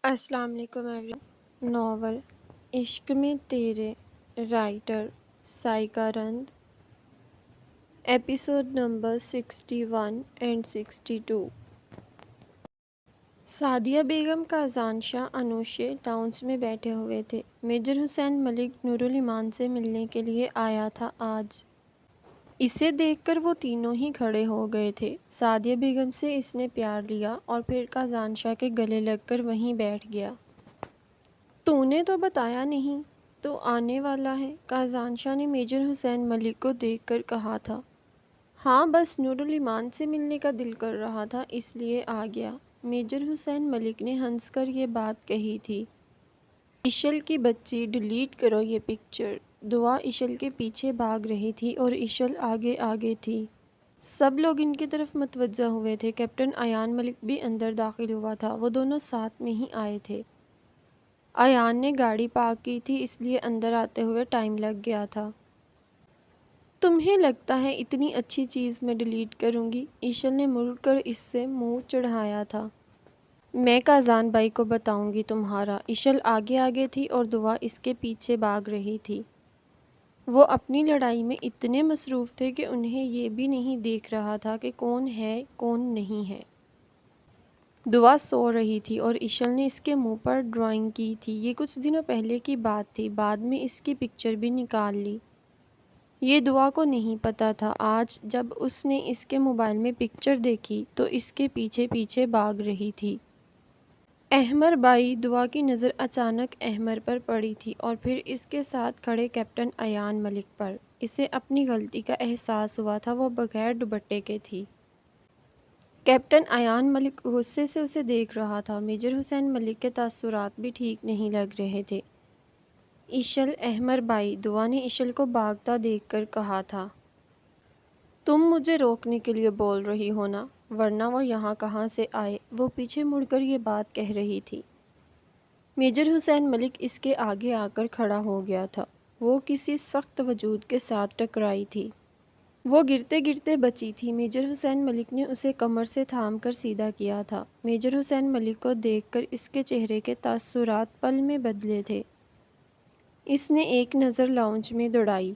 السلام علیکم everyone. Novel عشق میں تیرے، writer سائیکا Rind, episode number 61 and 62۔ Sadia بیگم کا اذان شاہ انوشے لاؤنج میں بیٹھے ہوئے تھے۔ میجر حسین ملک نورالایمان سے ملنے کے لیے آیا تھا آج۔ اسے دیکھ کر وہ تینوں ہی کھڑے ہو گئے تھے۔ سعدیہ بیگم سے اس نے پیار لیا اور پھر کازان شاہ کے گلے لگ کر وہیں بیٹھ گیا۔ تو نے تو بتایا نہیں تو آنے والا ہے، کازان شاہ نے میجر حسین ملک کو دیکھ کر کہا تھا۔ ہاں بس نورالایمان سے ملنے کا دل کر رہا تھا اس لیے آ گیا۔ میجر حسین ملک نے ہنس کر یہ بات کہی تھی۔ اشل کی بچی، ڈیلیٹ کرو یہ پکچر۔ دعا اشل کے پیچھے بھاگ رہی تھی اور اشل آگے آگے تھی۔ سب لوگ ان کی طرف متوجہ ہوئے تھے۔ کیپٹن ایان ملک بھی اندر داخل ہوا تھا۔ وہ دونوں ساتھ میں ہی آئے تھے۔ ایان نے گاڑی پارک کی تھی اس لیے اندر آتے ہوئے ٹائم لگ گیا تھا۔ تمہیں لگتا ہے اتنی اچھی چیز میں ڈیلیٹ کروں گی؟ اشل نے مڑ کر اس سے منہ چڑھایا تھا۔ میں کازان بھائی کو بتاؤں گی تمہارا۔ اشل آگے آگے تھی اور دعا اس کے پیچھے بھاگ رہی تھی۔ وہ اپنی لڑائی میں اتنے مصروف تھے کہ انہیں یہ بھی نہیں دیکھ رہا تھا کہ کون ہے کون نہیں ہے۔ دعا سو رہی تھی اور اشل نے اس کے منہ پر ڈرائنگ کی تھی۔ یہ کچھ دنوں پہلے کی بات تھی، بعد میں اس کی پکچر بھی نکال لی۔ یہ دعا کو نہیں پتا تھا۔ آج جب اس نے اس کے موبائل میں پکچر دیکھی تو اس کے پیچھے پیچھے بھاگ رہی تھی۔ احمر بھائی، دعا کی نظر اچانک احمر پر پڑی تھی اور پھر اس کے ساتھ کھڑے کیپٹن ایان ملک پر۔ اسے اپنی غلطی کا احساس ہوا تھا، وہ بغیر دوپٹے کے تھی۔ کیپٹن ایان ملک غصے سے اسے دیکھ رہا تھا۔ میجر حسین ملک کے تاثرات بھی ٹھیک نہیں لگ رہے تھے۔ اشل، احمر بھائی، دعا نے اشل کو بھاگتا دیکھ کر کہا تھا۔ تم مجھے روکنے کے لیے بول رہی ہو نا، ورنہ وہ یہاں کہاں سے آئے؟ وہ پیچھے مڑ کر یہ بات کہہ رہی تھی۔ میجر حسین ملک اس کے آگے آ کر کھڑا ہو گیا تھا۔ وہ کسی سخت وجود کے ساتھ ٹکرائی تھی۔ وہ گرتے گرتے بچی تھی۔ میجر حسین ملک نے اسے کمر سے تھام کر سیدھا کیا تھا۔ میجر حسین ملک کو دیکھ کر اس کے چہرے کے تاثرات پل میں بدلے تھے۔ اس نے ایک نظر لاؤنج میں دوڑائی۔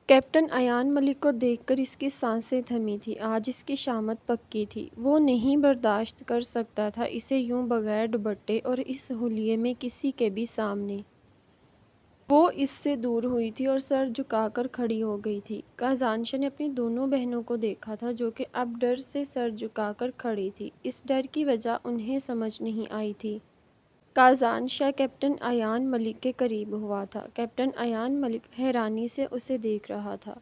کیپٹن ایان ملک کو دیکھ کر اس کی سانسیں تھمی تھیں۔ آج اس کی شامت پکی تھی۔ وہ نہیں برداشت کر سکتا تھا اسے یوں بغیر دوپٹے اور اس حلیے میں کسی کے بھی سامنے۔ وہ اس سے دور ہوئی تھی اور سر جھکا کر کھڑی ہو گئی تھی۔ کازان شاہ نے اپنی دونوں بہنوں کو دیکھا تھا جو کہ اب ڈر سے سر جھکا کر کھڑی تھی۔ اس ڈر کی وجہ انہیں سمجھ نہیں آئی تھی۔ کازان شاہ کیپٹن ایان ملک کے قریب ہوا تھا۔ کیپٹن ایان ملک حیرانی سے اسے دیکھ رہا تھا۔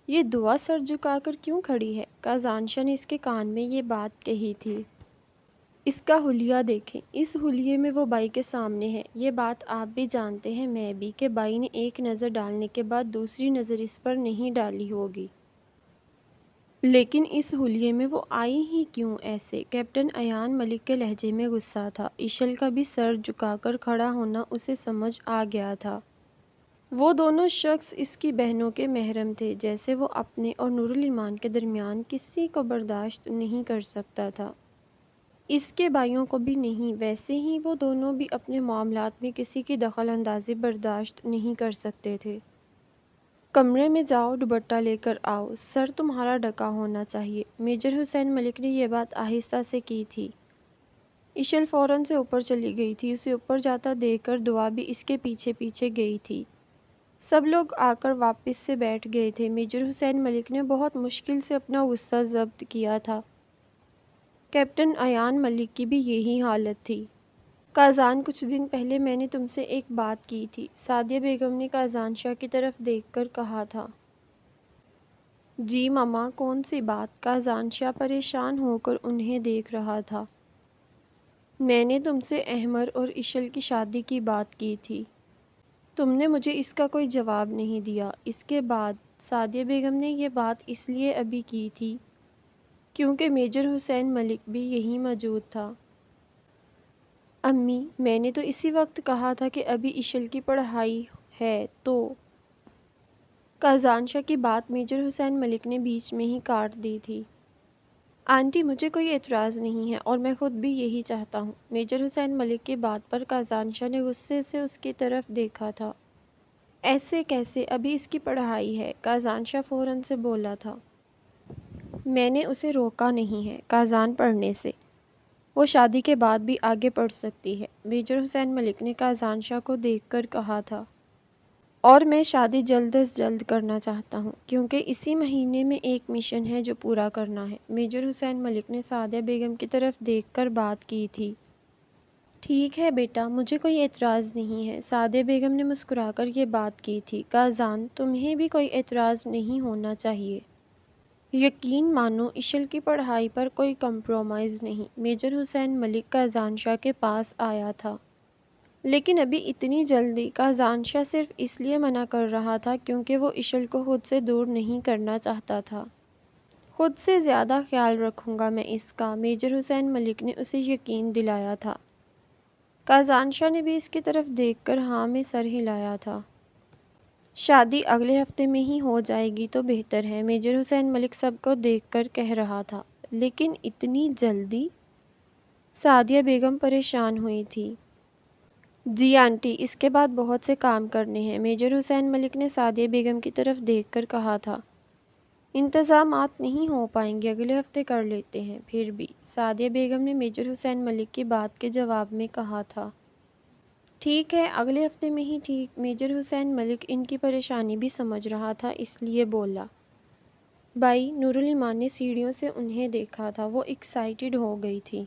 یہ دعا سر جھکا کر کیوں کھڑی ہے؟ کازان شاہ نے اس کے کان میں یہ بات کہی تھی۔ اس کا حلیہ دیکھیں، اس حلیے میں وہ بائی کے سامنے ہے۔ یہ بات آپ بھی جانتے ہیں، میں بھی، کہ بائی نے ایک نظر ڈالنے کے بعد دوسری نظر اس پر نہیں ڈالی ہوگی۔ لیکن اس حلیے میں وہ آئی ہی کیوں ایسے؟ کیپٹن ایان ملک کے لہجے میں غصہ تھا۔ اشل کا بھی سر جھکا کر کھڑا ہونا اسے سمجھ آ گیا تھا۔ وہ دونوں شخص اس کی بہنوں کے محرم تھے، جیسے وہ اپنے اور نورالایمان کے درمیان کسی کو برداشت نہیں کر سکتا تھا۔ اس کے بھائیوں کو بھی نہیں۔ ویسے ہی وہ دونوں بھی اپنے معاملات میں کسی کی دخل اندازی برداشت نہیں کر سکتے تھے۔ کمرے میں جاؤ، دوپٹہ لے کر آؤ، سر تمہارا ڈھکا ہونا چاہیے۔ میجر حسین ملک نے یہ بات آہستہ سے کی تھی۔ اشل فوراً سے اوپر چلی گئی تھی۔ اسے اوپر جاتا دیکھ کر دعا بھی اس کے پیچھے پیچھے گئی تھی۔ سب لوگ آ کر واپس سے بیٹھ گئے تھے۔ میجر حسین ملک نے بہت مشکل سے اپنا غصہ ضبط کیا تھا۔ کیپٹن ایان ملک کی بھی یہی حالت تھی۔ کازان، کچھ دن پہلے میں نے تم سے ایک بات کی تھی، سعدیہ بیگم نے کازان شاہ کی طرف دیکھ کر کہا تھا۔ جی ماما، کون سی بات؟ کازان شاہ پریشان ہو کر انہیں دیکھ رہا تھا۔ میں نے تم سے احمر اور اشل کی شادی کی بات کی تھی۔ تم نے مجھے اس کا کوئی جواب نہیں دیا۔ اس کے بعد سعدیہ بیگم نے یہ بات اس لیے ابھی کی تھی کیونکہ میجر حسین ملک بھی یہیں موجود تھا۔ امی، میں نے تو اسی وقت کہا تھا کہ ابھی اشل کی پڑھائی ہے تو۔ کازان شاہ کی بات میجر حسین ملک نے بیچ میں ہی کاٹ دی تھی۔ آنٹی مجھے کوئی اعتراض نہیں ہے اور میں خود بھی یہی چاہتا ہوں۔ میجر حسین ملک کی بات پر کازانشاہ نے غصے سے اس کی طرف دیکھا تھا۔ ایسے کیسے؟ ابھی اس کی پڑھائی ہے، کازانشاہ فوراً سے بولا تھا۔ میں نے اسے روکا نہیں ہے کازان پڑھنے سے، وہ شادی کے بعد بھی آگے پڑھ سکتی ہے، میجر حسین ملک نے کازانشاہ کو دیکھ کر کہا تھا۔ اور میں شادی جلد از جلد کرنا چاہتا ہوں کیونکہ اسی مہینے میں ایک مشن ہے جو پورا کرنا ہے۔ میجر حسین ملک نے سعدیہ بیگم کی طرف دیکھ کر بات کی تھی۔ ٹھیک ہے بیٹا، مجھے کوئی اعتراض نہیں ہے، سعدیہ بیگم نے مسکرا کر یہ بات کی تھی۔ کازان تمہیں بھی کوئی اعتراض نہیں ہونا چاہیے۔ یقین مانو اشل کی پڑھائی پر کوئی کمپرومائز نہیں۔ میجر حسین ملک کازانشاہ کے پاس آیا تھا۔ لیکن ابھی اتنی جلدی؟ کازانشاہ صرف اس لیے منع کر رہا تھا کیونکہ وہ اشل کو خود سے دور نہیں کرنا چاہتا تھا۔ خود سے زیادہ خیال رکھوں گا میں اس کا، میجر حسین ملک نے اسے یقین دلایا تھا۔ کازانشاہ نے بھی اس کی طرف دیکھ کر ہاں میں سر ہلایا تھا۔ شادی اگلے ہفتے میں ہی ہو جائے گی تو بہتر ہے، میجر حسین ملک سب کو دیکھ کر کہہ رہا تھا۔ لیکن اتنی جلدی؟ سعدیہ بیگم پریشان ہوئی تھی۔ جی آنٹی، اس کے بعد بہت سے کام کرنے ہیں، میجر حسین ملک نے سعدیہ بیگم کی طرف دیکھ کر کہا تھا۔ انتظامات نہیں ہو پائیں گے، اگلے ہفتے کر لیتے ہیں۔ پھر بھی، سعدیہ بیگم نے میجر حسین ملک کی بات کے جواب میں کہا تھا۔ ٹھیک ہے، اگلے ہفتے میں ہی ٹھیک۔ میجر حسین ملک ان کی پریشانی بھی سمجھ رہا تھا، اس لیے بولا۔ بھائی، نورالایمان نے سیڑھیوں سے انہیں دیکھا تھا، وہ ایکسائٹڈ ہو گئی تھی۔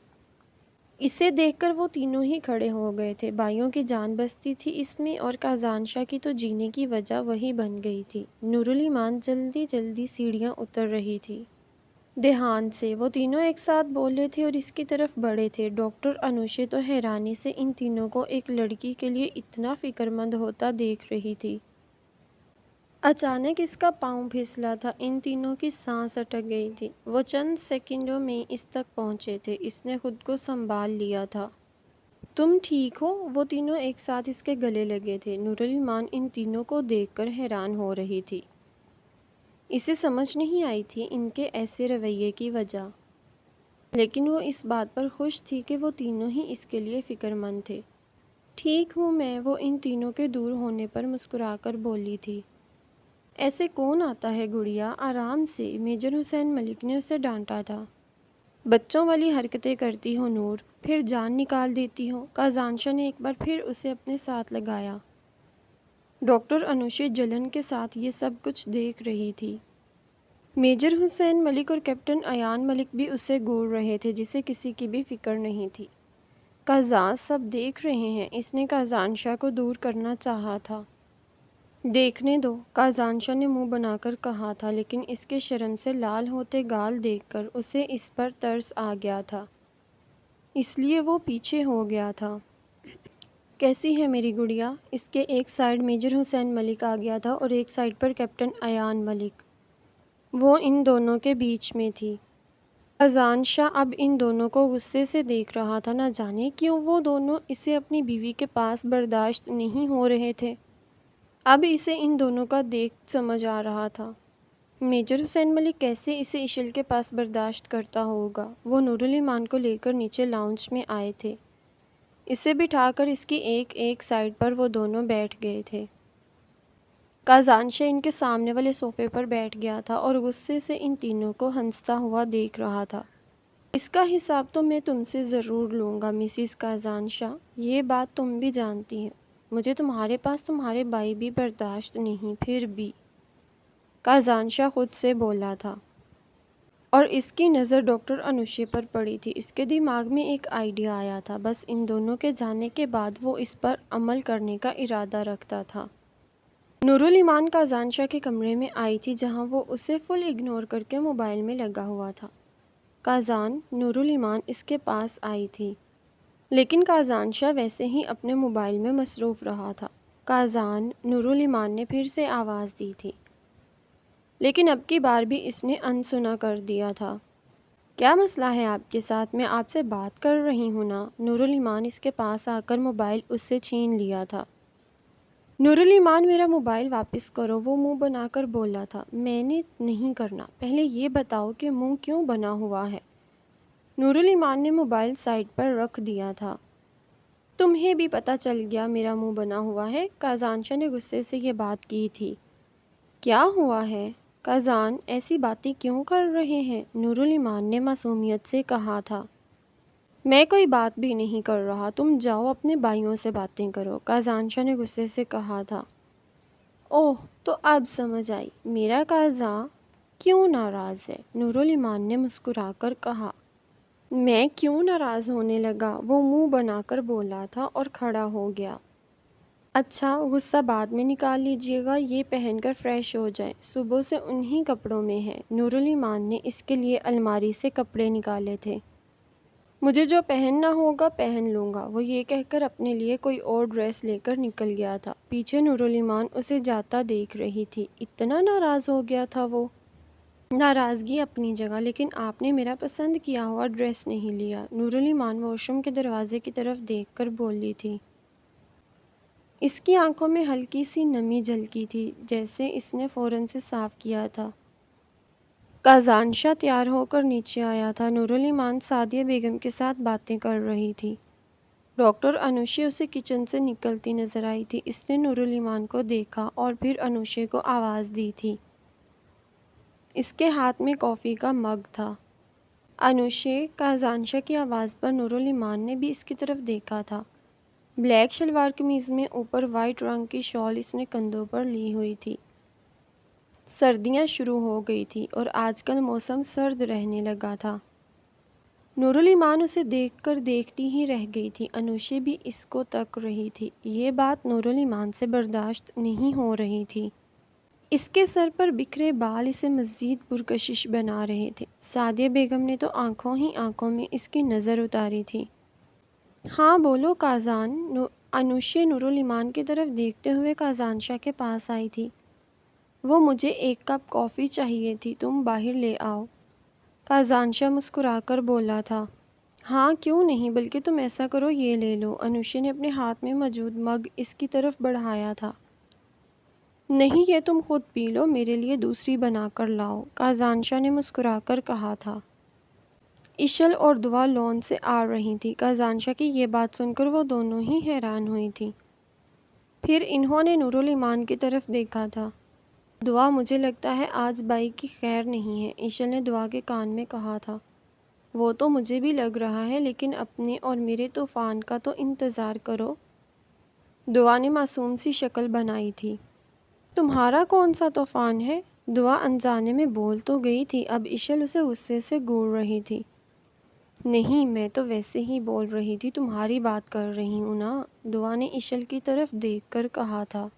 اسے دیکھ کر وہ تینوں ہی کھڑے ہو گئے تھے۔ بھائیوں کی جان بستی تھی اس میں اور کازانشاہ کی تو جینے کی وجہ وہی بن گئی تھی۔ نورالایمان جلدی جلدی سیڑھیاں اتر رہی تھی۔ دھیان سے، وہ تینوں ایک ساتھ بولے تھے اور اس کی طرف بڑھے تھے۔ ڈاکٹر انوشے تو حیرانی سے ان تینوں کو ایک لڑکی کے لیے اتنا فکرمند ہوتا دیکھ رہی تھی۔ اچانک اس کا پاؤں پھسلا تھا، ان تینوں کی سانس اٹک گئی تھی۔ وہ چند سیکنڈوں میں اس تک پہنچے تھے، اس نے خود کو سنبھال لیا تھا۔ تم ٹھیک ہو؟ وہ تینوں ایک ساتھ اس کے گلے لگے تھے۔ نورالایمان ان تینوں کو دیکھ کر حیران ہو رہی تھی۔ اسے سمجھ نہیں آئی تھی ان کے ایسے رویے کی وجہ، لیکن وہ اس بات پر خوش تھی کہ وہ تینوں ہی اس کے لیے فکرمند تھے۔ ٹھیک ہوں میں، وہ ان تینوں کے دور ہونے پر مسکرا کر بولی تھی۔ ایسے کون آتا ہے گڑیا، آرام سے، میجر حسین ملک نے اسے ڈانٹا تھا۔ بچوں والی حرکتیں کرتی ہو نور، پھر جان نکال دیتی ہو۔ کازانشاہ نے ایک بار پھر اسے اپنے ساتھ لگایا۔ ڈاکٹر انوشے جلن کے ساتھ یہ سب کچھ دیکھ رہی تھی۔ میجر حسین ملک اور کیپٹن ایان ملک بھی اسے گھور رہے تھے جسے کسی کی بھی فکر نہیں تھی۔ کازان سب دیکھ رہے ہیں، اس نے کازانشاہ کو دور کرنا چاہا تھا۔ دیکھنے دو، کازانشاہ نے منہ بنا کر کہا تھا، لیکن اس کے شرم سے لال ہوتے گال دیکھ کر اسے اس پر ترس آ گیا تھا، اس لیے وہ پیچھے ہو گیا تھا۔ کیسی ہے میری گڑیا؟ اس کے ایک سائیڈ میجر حسین ملک آ گیا تھا اور ایک سائیڈ پر کیپٹن ایان ملک، وہ ان دونوں کے بیچ میں تھی۔ کازانشاہ اب ان دونوں کو غصے سے دیکھ رہا تھا، نہ جانے کیوں وہ دونوں اسے اپنی بیوی کے پاس برداشت نہیں ہو رہے تھے۔ اب اسے ان دونوں کا دیکھ سمجھ آ رہا تھا۔ میجر حسین ملک کیسے اسے اشل کے پاس برداشت کرتا ہوگا؟ وہ نورالایمان کو لے کر نیچے لاؤنج میں آئے تھے، اسے بٹھا کر اس کی ایک ایک سائیڈ پر وہ دونوں بیٹھ گئے تھے۔ کازانشاہ ان کے سامنے والے صوفے پر بیٹھ گیا تھا اور غصے سے ان تینوں کو ہنستا ہوا دیکھ رہا تھا۔ اس کا حساب تو میں تم سے ضرور لوں گا مسز کازانشاہ، یہ بات تم بھی جانتی ہو، مجھے تمہارے پاس تمہارے بھائی بھی برداشت نہیں، پھر بھی، کازانشاہ خود سے بولا تھا۔ اور اس کی نظر ڈاکٹر انوشے پر پڑی تھی۔ اس کے دماغ میں ایک آئیڈیا آیا تھا، بس ان دونوں کے جانے کے بعد وہ اس پر عمل کرنے کا ارادہ رکھتا تھا۔ نورالایمان کازانشاہ کے کمرے میں آئی تھی جہاں وہ اسے فل اگنور کر کے موبائل میں لگا ہوا تھا۔ کازان، نورالایمان اس کے پاس آئی تھی، لیکن کازانشاہ ویسے ہی اپنے موبائل میں مصروف رہا تھا۔ کازان، نورالایمان نے پھر سے آواز دی تھی، لیکن اب کی بار بھی اس نے انسنا کر دیا تھا۔ کیا مسئلہ ہے آپ کے ساتھ؟ میں آپ سے بات کر رہی ہوں نا۔ نورالایمان اس کے پاس آ کر موبائل اس سے چھین لیا تھا۔ نورالایمان، میرا موبائل واپس کرو، وہ منہ بنا کر بولا تھا۔ میں نے نہیں کرنا، پہلے یہ بتاؤ کہ منہ کیوں بنا ہوا ہے؟ نورالایمان نے موبائل سائڈ پر رکھ دیا تھا۔ تمہیں بھی پتہ چل گیا میرا منہ بنا ہوا ہے؟ کازانشا نے غصے سے یہ بات کی تھی۔ کیا ہوا ہے؟ کازان ایسی باتیں کیوں کر رہے ہیں؟ نورالایمان نے معصومیت سے کہا تھا۔ میں کوئی بات بھی نہیں کر رہا، تم جاؤ اپنے بھائیوں سے باتیں کرو، کازانشا نے غصے سے کہا تھا۔ اوہ، تو اب سمجھ آئی، میرا کازان کیوں ناراض ہے؟ نورالایمان نے مسکرا کر کہا۔ میں کیوں ناراض ہونے لگا؟ وہ منہ بنا کر بولا تھا اور کھڑا ہو گیا۔ اچھا، غصہ بعد میں نکال لیجیے گا، یہ پہن کر فریش ہو جائیں، صبح سے انہی کپڑوں میں ہے۔ نورالایمان نے اس کے لیے الماری سے کپڑے نکالے تھے۔ مجھے جو پہننا ہوگا پہن لوں گا، وہ یہ کہہ کر اپنے لیے کوئی اور ڈریس لے کر نکل گیا تھا۔ پیچھے نورالایمان اسے جاتا دیکھ رہی تھی۔ اتنا ناراض ہو گیا تھا وہ؟ ناراضگی اپنی جگہ، لیکن آپ نے میرا پسند کیا ہوا ڈریس نہیں لیا۔ نورالایمان واش روم کے دروازے کی طرف دیکھ کر بولی تھی۔ اس کی آنکھوں میں ہلکی سی نمی جھلکی تھی، جیسے اس نے فوراً سے صاف کیا تھا۔ کازانشا تیار ہو کر نیچے آیا تھا۔ نورالایمان سعدیہ بیگم کے ساتھ باتیں کر رہی تھی۔ ڈاکٹر انوشے اسے کچن سے نکلتی نظر آئی تھی۔ اس نے نورالایمان کو دیکھا اور پھر انوشے کو آواز دی تھی۔ اس کے ہاتھ میں کافی کا مگ تھا۔ انوشے، کازانشا کی آواز پر نورالایمان نے بھی اس کی طرف دیکھا تھا۔ بلیک شلوار قمیض میں اوپر وائٹ رنگ کی شال اس نے کندھوں پر لی ہوئی تھی۔ سردیاں شروع ہو گئی تھی اور آج کل موسم سرد رہنے لگا تھا۔ نورالایمان اسے دیکھ کر دیکھتی ہی رہ گئی تھی۔ انوشے بھی اس کو تک رہی تھی۔ یہ بات نورالایمان سے برداشت نہیں ہو رہی تھی۔ اس کے سر پر بکھرے بال اسے مزید پرکشش بنا رہے تھے۔ سعدیہ بیگم نے تو آنکھوں ہی آنکھوں میں اس کی نظر اتاری تھی۔ ہاں بولو کازان، انوشے نورالایمان کی طرف دیکھتے ہوئے کازانشا کے پاس آئی تھی۔ وہ مجھے ایک کپ کافی چاہیے تھی، تم باہر لے آؤ۔ کازانشا مسکرا کر بولا تھا۔ ہاں کیوں نہیں، بلکہ تم ایسا کرو، یہ لے لو۔ انوشے نے اپنے ہاتھ میں موجود مگ اس کی طرف بڑھایا تھا۔ نہیں، یہ تم خود پی لو، میرے لیے دوسری بنا کر لاؤ، کازانشا نے مسکرا کر کہا تھا۔ اشل اور دعا لون سے آ رہی تھی۔ کازانشا کی یہ بات سن کر وہ دونوں ہی حیران ہوئی تھیں۔ پھر انہوں نے نورالایمان کی طرف دیکھا تھا۔ دعا، مجھے لگتا ہے آج بائی کی خیر نہیں ہے، اشل نے دعا کے کان میں کہا تھا۔ وہ تو مجھے بھی لگ رہا ہے، لیکن اپنے اور میرے طوفان کا تو انتظار کرو۔ دعا نے معصوم سی شکل بنائی تھی۔ تمہارا کون سا طوفان ہے؟ دعا انجانے میں بول تو گئی تھی، اب اشل اسے غصے سے گھور رہی تھی۔ نہیں، میں تو ویسے ہی بول رہی تھی، تمہاری بات کر رہی ہوں نا، دعا نے اشل کی طرف دیکھ کر کہا تھا۔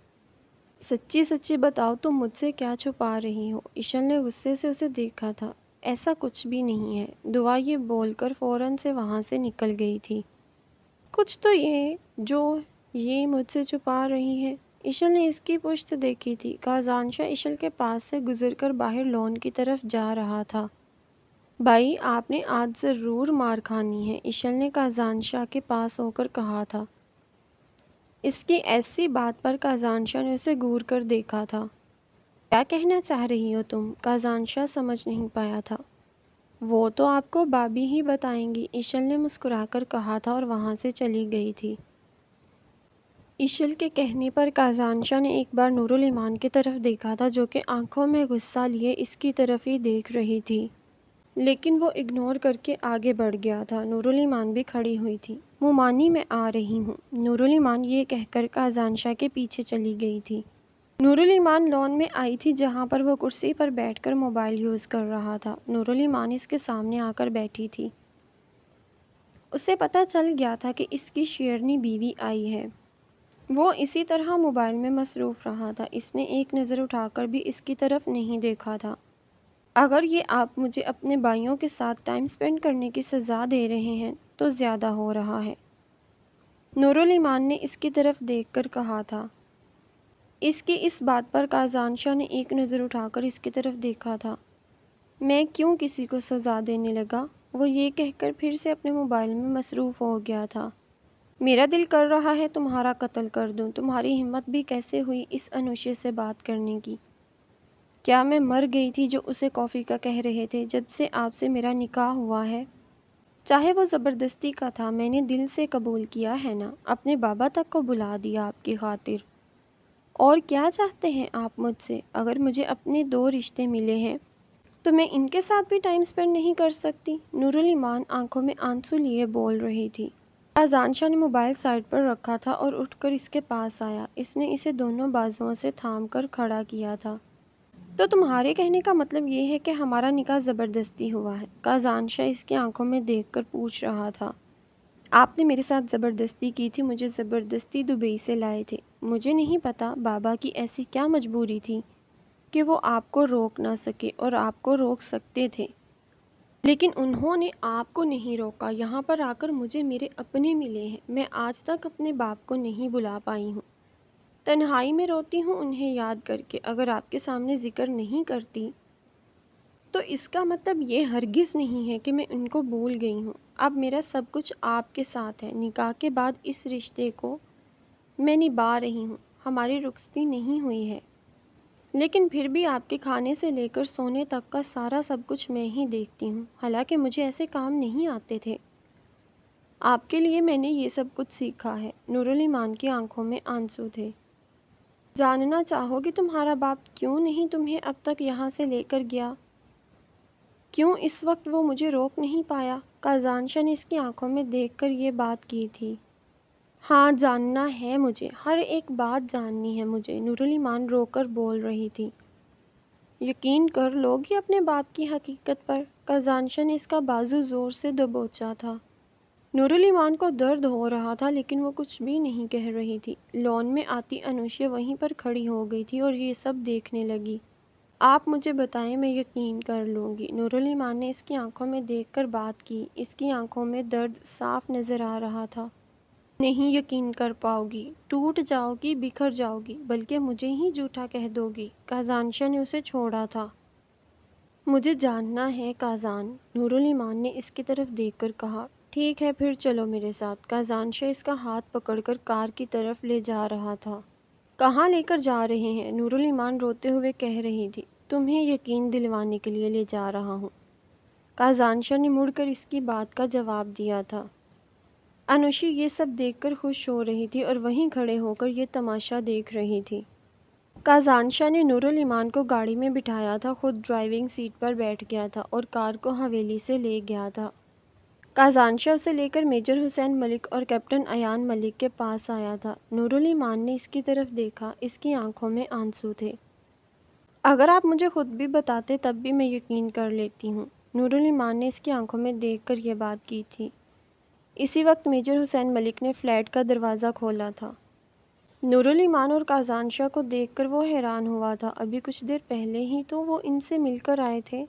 سچی سچی بتاؤ، تم مجھ سے کیا چھپا رہی ہو؟ اشل نے غصے سے اسے دیکھا تھا۔ ایسا کچھ بھی نہیں ہے، دعا یہ بول کر فوراً سے وہاں سے نکل گئی تھی۔ کچھ تو یہ جو یہ مجھ سے چھپا رہی ہے۔ اشل نے اس کی پشت دیکھی تھی۔ کازانشا اشل کے پاس سے گزر کر باہر لون کی طرف جا رہا تھا۔ بھائی، آپ نے آج ضرور مار کھانی ہے، اشل نے کازانشا کے پاس ہو کر کہا تھا۔ اس کی ایسی بات پر کازانشا نے اسے گھور کر دیکھا تھا۔ کیا کہنا چاہ رہی ہو تم؟ کازانشا سمجھ نہیں پایا تھا۔ وہ تو آپ کو بابی ہی بتائیں گی، اشل نے مسکرا کر کہا تھا اور وہاں سے چلی گئی تھی۔ اشل کے کہنے پر کازانشا نے ایک بار نورالایمان کی طرف دیکھا تھا، جو کہ آنکھوں میں غصہ لیے اس کی طرف ہی دیکھ رہی تھی، لیکن وہ اگنور کر کے آگے بڑھ گیا تھا۔ نورالایمان بھی کھڑی ہوئی تھی۔ مومانی، میں آ رہی ہوں، نورالایمان یہ کہہ کر کازانشا کے پیچھے چلی گئی تھی۔ نورالایمان لون میں آئی تھی، جہاں پر وہ کرسی پر بیٹھ کر موبائل یوز کر رہا تھا۔ نورالایمان اس کے سامنے آ کر بیٹھی تھی۔ اسے پتہ چل گیا تھا کہ اس کی شیرنی بیوی آئی ہے۔ وہ اسی طرح موبائل میں مصروف رہا تھا۔ اس نے ایک نظر اٹھا کر بھی اس کی طرف نہیں دیکھا تھا۔ اگر یہ آپ مجھے اپنے بھائیوں کے ساتھ ٹائم سپینڈ کرنے کی سزا دے رہے ہیں تو زیادہ ہو رہا ہے، نورالایمان نے اس کی طرف دیکھ کر کہا تھا۔ اس کی اس بات پر کازانشا نے ایک نظر اٹھا کر اس کی طرف دیکھا تھا۔ میں کیوں کسی کو سزا دینے لگا؟ وہ یہ کہہ کر پھر سے اپنے موبائل میں مصروف ہو گیا تھا۔ میرا دل کر رہا ہے تمہارا قتل کر دوں، تمہاری ہمت بھی کیسے ہوئی اس انوشے سے بات کرنے کی؟ کیا میں مر گئی تھی جو اسے کافی کا کہہ رہے تھے؟ جب سے آپ سے میرا نکاح ہوا ہے چاہے وہ زبردستی کا تھا، میں نے دل سے قبول کیا ہے نا، اپنے بابا تک کو بلا دیا آپ کی خاطر۔ اور کیا چاہتے ہیں آپ مجھ سے؟ اگر مجھے اپنے 2 رشتے ملے ہیں تو میں ان کے ساتھ بھی ٹائم سپینڈ نہیں کر سکتی؟ نورالایمان آنکھوں میں آنسو لیے بول رہی تھی۔ اذان شاہ نے موبائل سائڈ پر رکھا تھا اور اٹھ کر اس کے پاس آیا۔ اس نے اسے دونوں بازوؤں سے تھام کر کھڑا کیا تھا۔ تو تمہارے کہنے کا مطلب یہ ہے کہ ہمارا نکاح زبردستی ہوا ہے؟ اذان شاہ اس کی آنکھوں میں دیکھ کر پوچھ رہا تھا۔ آپ نے میرے ساتھ زبردستی کی تھی، مجھے زبردستی دبئی سے لائے تھے۔ مجھے نہیں پتا بابا کی ایسی کیا مجبوری تھی کہ وہ آپ کو روک نہ سکے، اور آپ کو روک سکتے تھے لیکن انہوں نے آپ کو نہیں روکا۔ یہاں پر آ کر مجھے میرے اپنے ملے ہیں، میں آج تک اپنے باپ کو نہیں بلا پائی ہوں۔ تنہائی میں روتی ہوں انہیں یاد کر کے۔ اگر آپ کے سامنے ذکر نہیں کرتی تو اس کا مطلب یہ ہرگز نہیں ہے کہ میں ان کو بھول گئی ہوں۔ اب میرا سب کچھ آپ کے ساتھ ہے۔ نکاح کے بعد اس رشتے کو میں نبھا رہی ہوں، ہماری رخصتی نہیں ہوئی ہے، لیکن پھر بھی آپ کے کھانے سے لے کر سونے تک کا سارا سب کچھ میں ہی دیکھتی ہوں، حالانکہ مجھے ایسے کام نہیں آتے تھے۔ آپ کے لیے میں نے یہ سب کچھ سیکھا ہے۔ نورالایمان کی آنکھوں میں آنسو تھے۔ جاننا چاہو گے تمہارا باپ کیوں نہیں تمہیں اب تک یہاں سے لے کر گیا؟ کیوں اس وقت وہ مجھے روک نہیں پایا؟ اذان شاہ نے اس کی آنکھوں میں دیکھ کر یہ بات کی تھی۔ ہاں جاننا ہے مجھے، ہر ایک بات جاننی ہے مجھے، نورالایمان رو کر بول رہی تھی۔ یقین کر لو گی اپنے باپ کی حقیقت پر؟ اذان شاہ نے اس کا بازو زور سے دبوچا تھا۔ نورالایمان کو درد ہو رہا تھا لیکن وہ کچھ بھی نہیں کہہ رہی تھی۔ لون میں آتی انوشیا وہیں پر کھڑی ہو گئی تھی اور یہ سب دیکھنے لگی۔ آپ مجھے بتائیں، میں یقین کر لوں گی۔ نورالایمان نے اس کی آنکھوں میں دیکھ کر بات کی۔ اس کی آنکھوں میں درد صاف نظر آ رہا تھا۔ نہیں یقین کر پاؤ گی، ٹوٹ جاؤ گی، بکھر جاؤ گی، بلکہ مجھے ہی جھوٹا کہہ دو گی۔ اذان شاہ نے اسے چھوڑا تھا۔ مجھے جاننا ہے اذان، نورالایمان نے اس کی طرف دیکھ کر کہا۔ ٹھیک ہے پھر چلو میرے ساتھ۔ اذان شاہ اس کا ہاتھ پکڑ کر کار کی طرف لے جا رہا تھا۔ کہاں لے کر جا رہے ہیں؟ نورالایمان روتے ہوئے کہہ رہی تھی۔ تمہیں یقین دلوانے کے لیے لے جا رہا ہوں۔ اذان شاہ نے مڑ کر اس کی بات کا جواب دیا تھا۔ انوشی یہ سب دیکھ کر خوش ہو رہی تھی اور وہیں کھڑے ہو کر یہ تماشا دیکھ رہی تھی۔ اذان شاہ نے نورالایمان کو گاڑی میں بٹھایا تھا، خود ڈرائیونگ سیٹ پر بیٹھ گیا تھا اور کار کو حویلی سے لے گیا تھا۔ اذان شاہ اسے لے کر میجر حسین ملک اور کیپٹن ایان ملک کے پاس آیا تھا۔ نورالایمان نے اس کی طرف دیکھا، اس کی آنکھوں میں آنسو تھے۔ اگر آپ مجھے خود بھی بتاتے تب بھی میں یقین کر لیتی ہوں۔ نورالایمان نے اس کی آنکھوں میں دیکھ کر یہ بات کی تھی۔ اسی وقت میجر حسین ملک نے فلیٹ کا دروازہ کھولا تھا۔ نورالایمان اور اذان شاہ کو دیکھ کر وہ حیران ہوا تھا۔ ابھی کچھ دیر پہلے ہی تو وہ ان سے مل کر آئے تھے۔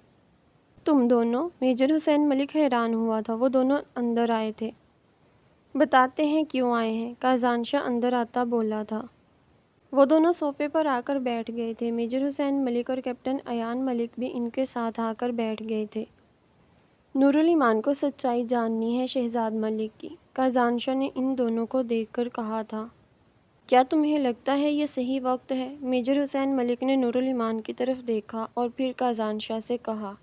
تم دونوں؟ میجر حسین ملک حیران ہوا تھا۔ وہ دونوں اندر آئے تھے۔ بتاتے ہیں کیوں آئے ہیں، اذان شاہ اندر آتا بولا تھا۔ وہ دونوں صوفے پر آ کر بیٹھ گئے تھے۔ میجر حسین ملک اور کیپٹن ایان ملک بھی ان کے ساتھ آ کر بیٹھ گئے تھے۔ نورالایمان کو سچائی جاننی ہے شہزاد ملک کی، اذان شاہ نے ان دونوں کو دیکھ کر کہا تھا۔ کیا تمہیں لگتا ہے یہ صحیح وقت ہے؟ میجر حسین ملک نے نورالایمان کی طرف دیکھا اور پھر اذان شاہ سے کہا۔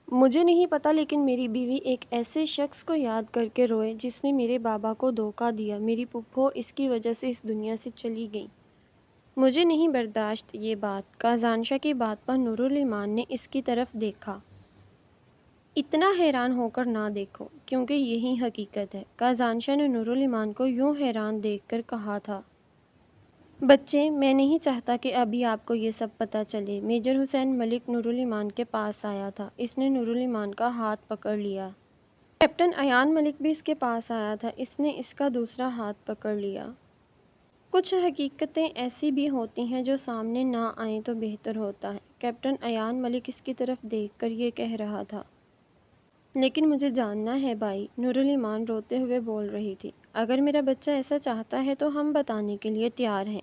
مجھے نہیں پتا لیکن میری بیوی ایک ایسے شخص کو یاد کر کے روئے جس نے میرے بابا کو دھوکہ دیا۔ میری پھپھو اس کی وجہ سے اس دنیا سے چلی گئی۔ مجھے نہیں برداشت یہ بات۔ اذان شاہ کی بات پر نورالایمان نے اس کی طرف دیکھا۔ اتنا حیران ہو کر نہ دیکھو، کیونکہ یہی حقیقت ہے۔ اذان شاہ نے نورالایمان کو یوں حیران دیکھ کر کہا تھا۔ بچے، میں نہیں چاہتا کہ ابھی آپ کو یہ سب پتہ چلے۔ میجر حسین ملک نورالایمان کے پاس آیا تھا۔ اس نے نورالایمان کا ہاتھ پکڑ لیا۔ کیپٹن ایان ملک بھی اس کے پاس آیا تھا۔ اس نے اس کا دوسرا ہاتھ پکڑ لیا۔ کچھ حقیقتیں ایسی بھی ہوتی ہیں جو سامنے نہ آئیں تو بہتر ہوتا ہے۔ کیپٹن ایان ملک اس کی طرف دیکھ کر یہ کہہ رہا تھا۔ لیکن مجھے جاننا ہے بھائی، نورالایمان روتے ہوئے بول رہی تھی۔ اگر میرا بچہ ایسا چاہتا ہے تو ہم بتانے کے لیے تیار ہیں۔